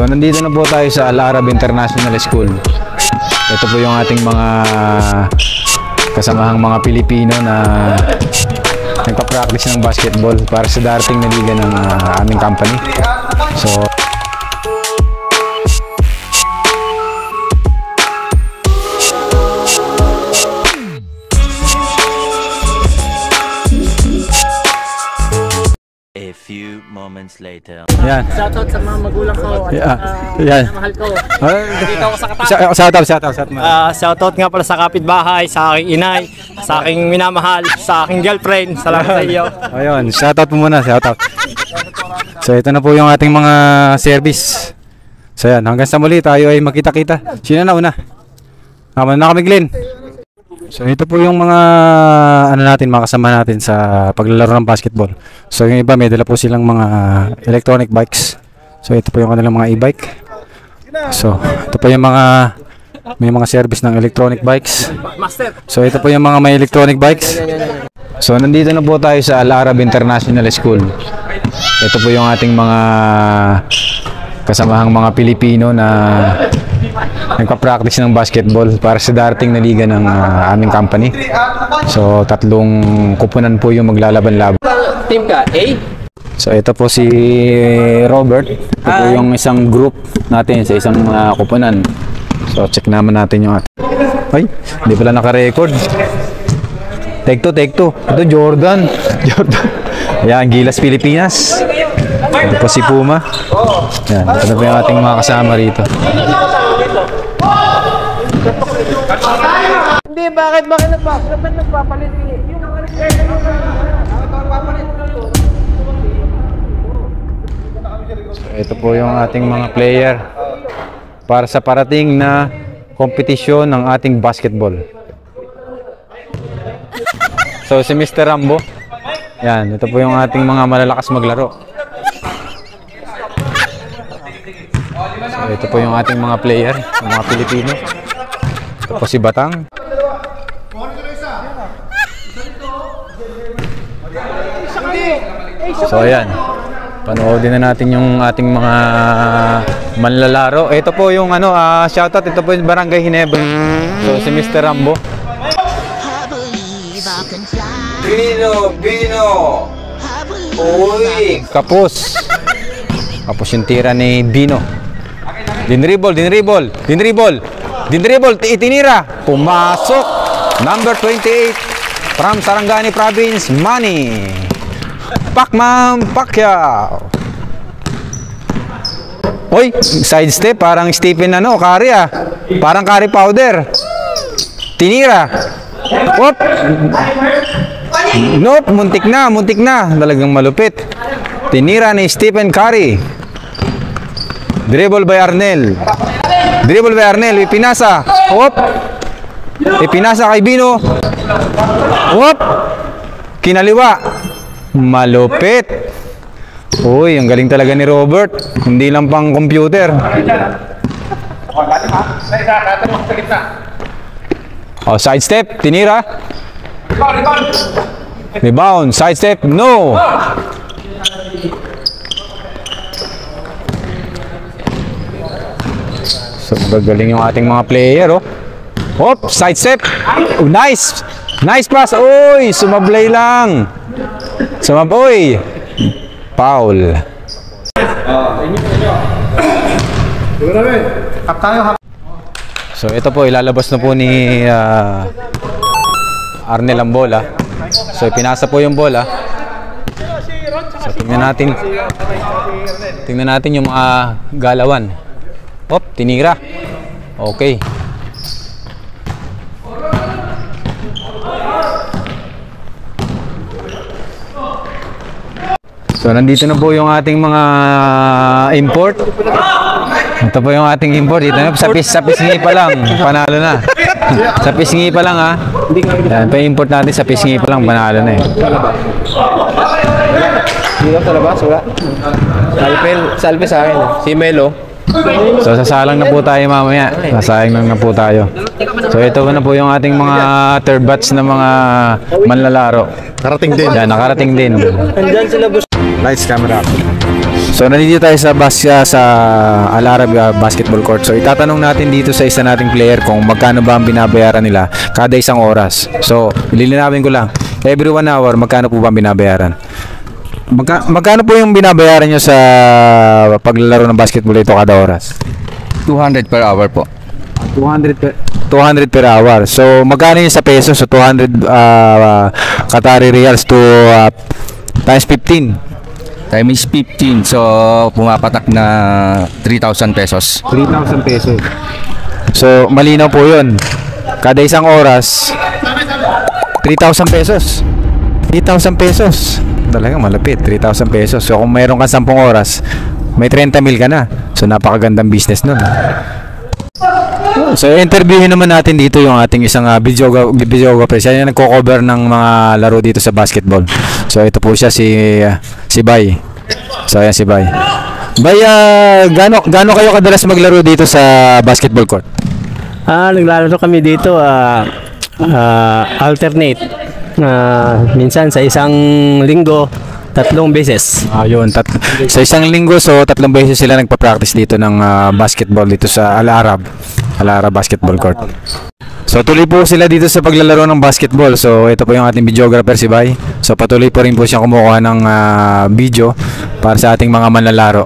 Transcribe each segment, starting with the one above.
So nandito na po tayo sa Al Arab International School. Ito po yung ating mga kasamahang mga Pilipino na nagpa-practice ng basketball para sa darating na liga ng aming company. So a few moments later. yan. Shoutout sa mga magulang ko at yan. mahal ko. Dito ako sa Qatar. Shoutout. Shoutout nga pala sa kapitbahay, sa aking inay, sa aking minamahal, sa aking girlfriend. Salamat sa iyo. Ayun, shoutout po muna, shoutout. So ito na po yung ating mga service. So yan, hanggang sa muli tayo ay magkita-kita. Sino na una? Naman na kami, Glenn. So ito po yung mga mga kasama natin sa paglalaro ng basketball. So yung iba may dala po silang mga electronic bikes. So ito po yung kanilang mga e-bike. So ito po yung may mga service ng electronic bikes. So ito po yung mga may electronic bikes. So nandito na po tayo sa Al Arab International School. Ito po yung ating mga kasamahang mga Pilipino na nagpa-practice ng basketball para sa darating na liga ng aming company. So 3 kupunan po yung maglalaban-laban. Team ka, A? So ito po si Robert. Ito po yung isang group natin sa isang kupunan. So check naman natin yung ay, hindi pala naka-record. Take two. Ito Jordan. Ayan, Gilas, Pilipinas. Ito po si Puma. Ayan, ito na po yung ating mga kasama rito. Hindi, bakit nagpapalit yung So, ito po yung ating mga player para sa parating na kompetisyon ng ating basketball. So si Mr. Rambo. Yan, ito po yung ating mga malalakas maglaro. So ito po yung ating mga player, mga Pilipino. Ito po si Batang. So ayan, panoodin na natin yung ating mga manlalaro. Ito po yung shoutout, ito po yung Barangay Ginebra. So si Mr. Rambo. Bino! Uy! Kapos yung tira ni Bino. Dinribble! Itinira! Pumasok! Number 28 from Sarangani Province, Manny Pacman Pacquiao. Uy! Side step, parang Stephen Curry parang curry powder. Tinira! Whoop! Nope, muntik na. Talagang malupit. Tinira ni Stephen Curry. Dribble by Arnel. Ipinasa. Whoop! Ipinasa kay Bino. Whoop! Kinaliwa. Malupit. Uy, ang galing talaga ni Robert. Hindi lang pang computer. Oh, side step, tinira. Rebound, side step, no. So, gagaling yung ating mga player, Hop, side step. Oh, nice. Nice pass. Uy, sumablay lang. Sumaboy. Foul. So ito po, ilalabas na po ni Arnel ang bola. So pinasa po yung bola. So tingnan natin yung mga galawan. Hop, tinira. Okay. So nandito na po yung ating mga import. Ito po yung ating import. Dito na, sa pisngi pa lang, panalo na. Sa pisngi pa lang Yan, pa-import natin sa pisngi pa lang, panalo na Dito sa labas, wala. Salve sa akin. Si Melo. So sasalang na po tayo mamaya. Sasayang lang na po tayo. So ito na po yung ating mga third batch na mga manlalaro. Nakarating din. Yan, nakarating din. Andyan sila, boss. Lights, camera. So nandito tayo sa Al Arab Basketball Court. So itatanong natin dito sa isa nating player kung magkano ba ang binabayaran nila kada isang oras. So lilinawin ko lang, every 1 hour magkano po ba ang binabayaran? Magkano po yung binabayaran nyo sa paglalaro ng basketball ito kada oras? 200 per hour po. 200 per hour. So magkano yun sa peso? So 200 Qatari riyals to times 15. Time is 15, so pumapatak na 3,000 pesos. 3,000 pesos. So malinaw po yun. Kada isang oras 3,000 pesos. 3,000 pesos. Talagang malapit, 3,000 pesos. So kung mayroon ka 10 oras, may 30 mil ka na. So napakagandang business nun. So interviewin naman natin dito yung ating isang videographer. Siya yung nagko-cover ng mga laro dito sa basketball. So ito po siya si Bay. So ayan si Bay. Bay, gaano kayo kadalas maglaro dito sa basketball court? Naglalaro kami dito alternate. Minsan sa isang linggo 3 beses. Yun, sa isang linggo, so 3 beses sila nagpa-practice dito ng basketball dito sa Al Arab Basketball Court. So tuloy po sila dito sa paglalaro ng basketball. So ito po yung ating videographer si Bay. So patuloy po rin po siyang kumukuha ng video para sa ating mga manlalaro.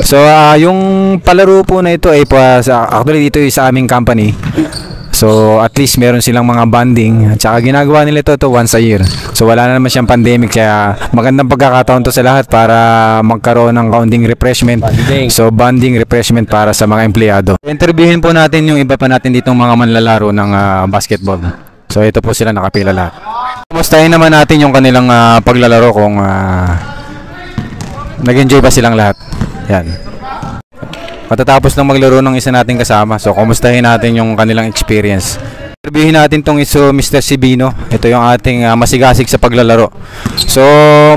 So yung palaro po na ito ay actually dito sa aming company. So at least meron silang mga bonding at saka ginagawa nila ito once a year. So wala na naman siyang pandemic kaya magandang pagkakataon to sa lahat para magkaroon ng kaunting refreshment. So bonding refreshment para sa mga empleyado. Interviewin po natin yung iba pa natin ditong mga manlalaro ng basketball. So ito po sila nakapila lahat. Kumustahin naman natin yung kanilang paglalaro kung nag-enjoy ba silang lahat. Yan. Matatapos lang maglaro ng isa nating kasama. So, kumustahin natin yung kanilang experience. Interviewin natin tong Mr. Sibino. Ito yung ating masigasig sa paglalaro. So,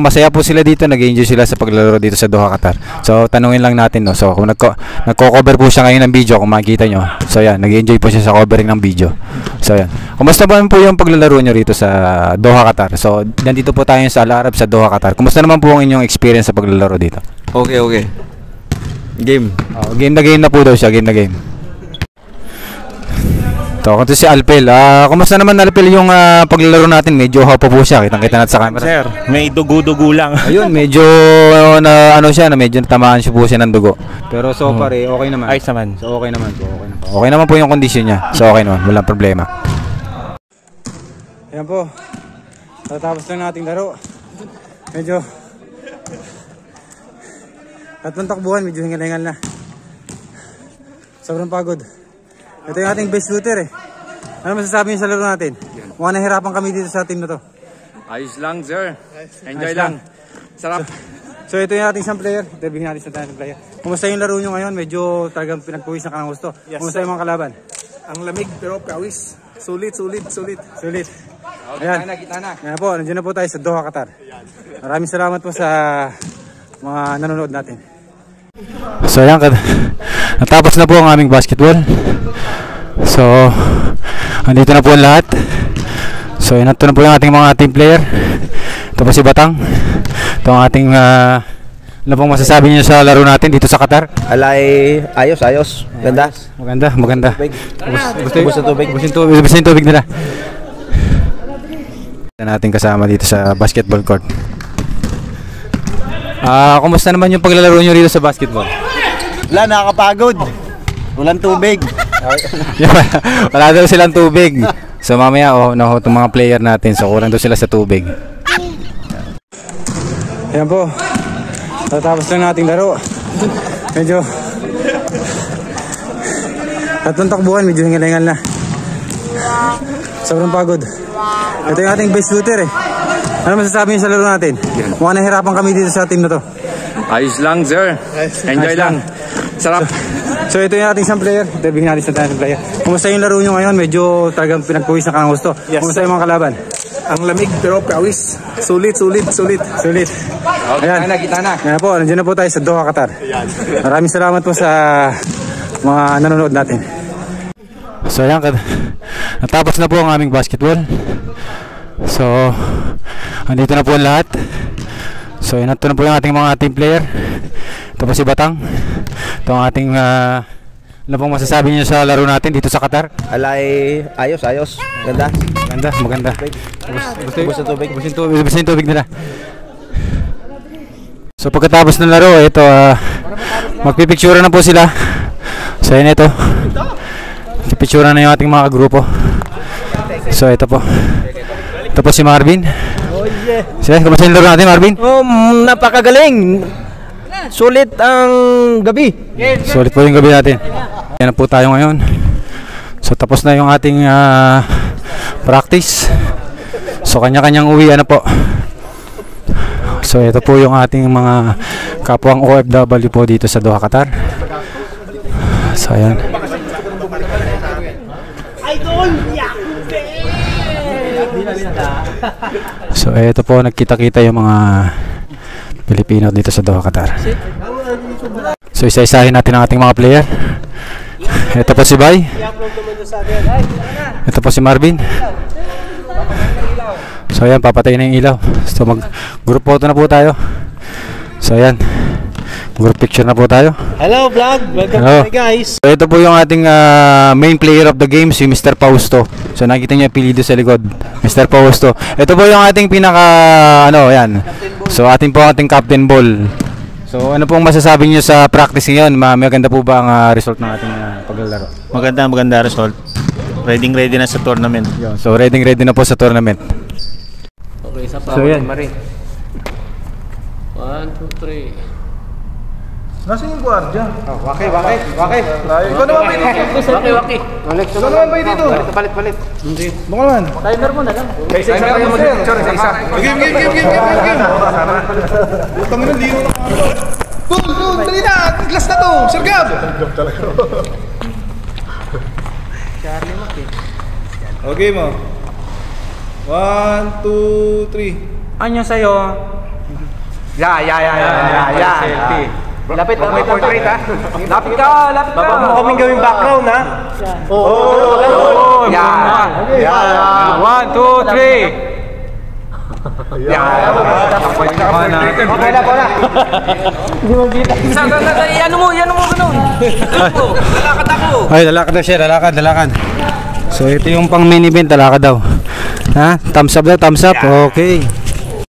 masaya po sila dito. Nag-enjoy sila sa paglalaro dito sa Doha, Qatar. So, tanungin lang natin. No? So, kung nagko-cover po siya ngayon ng video, kung makikita nyo. So, yan. Nag-enjoy po siya sa covering ng video. So, yan. Kumusta ba po yung paglalaro nyo rito sa Doha, Qatar? So, nandito po tayo sa Al Arab sa Doha, Qatar. Kumusta naman po ang inyong experience sa paglalaro dito? Okay. Game. Game na po daw siya, game na game. Ito si Alpel. Kumusta naman Alpel yung paglalaro natin? Medyo hapa po siya, kitang-kita natin sa camera. Sir, may dugo-dugo lang. Ayun, medyo medyo tamaan siya po siya ng dugo. Pero so far okay naman. Ayos naman. So okay naman po, Okay naman po yung kondisyon niya. So okay naman, walang problema. Ayan po. Tatapos lang nating laro. Medyo tatlong takbuhan, medyo hingal-hingal na. Sobrang pagod. Ito yung ating best shooter Ano masasabi niyo sa laro natin? Mukhang nahirapan kami dito sa team na to. Ayos lang, sir. Enjoy lang. Sarap. So ito yung ating isang player. Interviewin natin sa ating player. Kumusta yung laro nyo ngayon? Medyo talagang pinagpuwisan ka ng gusto. Yes, kumusta yung mga kalaban? Ang lamig pero pawis. Sulit. Ayan. Kita na. Ayan po, nandiyan na po tayo sa Doha, Qatar. Maraming salamat po sa mga nanonood natin. So ayan, natapos na po ang aming basketball. So andito na po ang lahat. So ito na po yung ating mga team player. Ito po si Batang. Ito ang ating ano pong masasabi niyo sa laro natin dito sa Qatar? Ayos. Maganda. Ubus yung tubig nila. Ito natin kasama dito sa basketball court. Kumusta naman yung paglalaro nyo rito sa basketball? Wala, nakakapagod. Walang tubig. Wala daw silang tubig. So mamaya, itong mga player natin. So kulang daw sila sa tubig. Ayan po. Tatapos lang nating laro. Medyo tatlong takbuhan, medyo hingal-hingal na. Sobrang pagod. Ito yung ating best shooter Ano masasabi niyo sa laro natin? Mukhang nahirapan kami dito sa team na to. Ayos lang, sir. Enjoy lang. Sarap. So ito yung ating isang player. Interviewin natin sa ating player. Kumusta yung laro nyo ngayon? Medyo talagang pinagpuwisan ka ng gusto. Yes. Kumusta yung mga kalaban? Ang lamig pero pawis. Sulit. Ayan. Kita na. Ayan po, nandiyan na po tayo sa Doha, Qatar. Maraming salamat po sa mga nanonood natin. So ayan, natapos na po ang aming basketball. So andito na po ang lahat. So ito na po yung ating mga team player. Ito po si Batang. Ito ang ating ano pong masasabi niyo sa laro natin dito sa Qatar? Alay, ayos. Ganda. Maganda. Ubus na tubig. Ubus yung tubig nila. So pagkatapos ng laro, ito magpipicture na po sila. So yun ito. Pipicture na yung ating mga grupo. So ito po. Ito po si Marvin. Sige, kamusta yung laro natin, Marvin? Napakagaling. Sulit ang gabi. Sulit po yung gabi natin. Yan na po tayo ngayon. So tapos na yung ating practice. So kanya-kanyang uwi na po. So ito po yung ating mga kapwang OFW po dito sa Doha, Qatar. So ayan. So ito po, nagkita-kita yung mga Pilipino dito sa Doha, Qatar. So isa-isahin natin ang ating mga player. Ito po si Bay. Ito po si Marvin. So ayan, papatayin na yung ilaw. So mag group photo na po tayo. So ayan, group picture na po tayo. Hello vlog, welcome Hello. guys. So ito po yung ating main player of the game, si Mr. Fausto. So nakita niyo yung apelyido sa likod, Mr. Fausto. Ito po yung ating pinaka yan. So ating captain ball. So ano pong masasabi niyo sa practice ngayon? Maganda po ba ang result ng ating paglalaro? Maganda result. Ready na sa tournament. Yun. So ready na po sa tournament. Okay, isa pa. So yan. 1, 2, 3. Nasaan yung gwardiya? Waki. Ikaw naman ba dito? Waki. Ikaw naman ba dito? Palit. Baka naman. Timer mo na lang. Isa kayo mag-picture, isa. Game. Butang na, lino na. Doon, dali na. Last na to. Sir Gab. Charlie Mac eh. Okay mo. 1, 2, 3. Anyo sa'yo? Ya. Selfie. Lapit portrait ha. Lapit ka. Baba mo kaming gawing background ha. Ya. 1, 2, 3. Ano mo ganun. Lalakad ako. Ay, lalakad na siya, lalakad. So ito yung pang main event, lalakad daw. Ha? Thumbs up daw, thumbs up. Okay.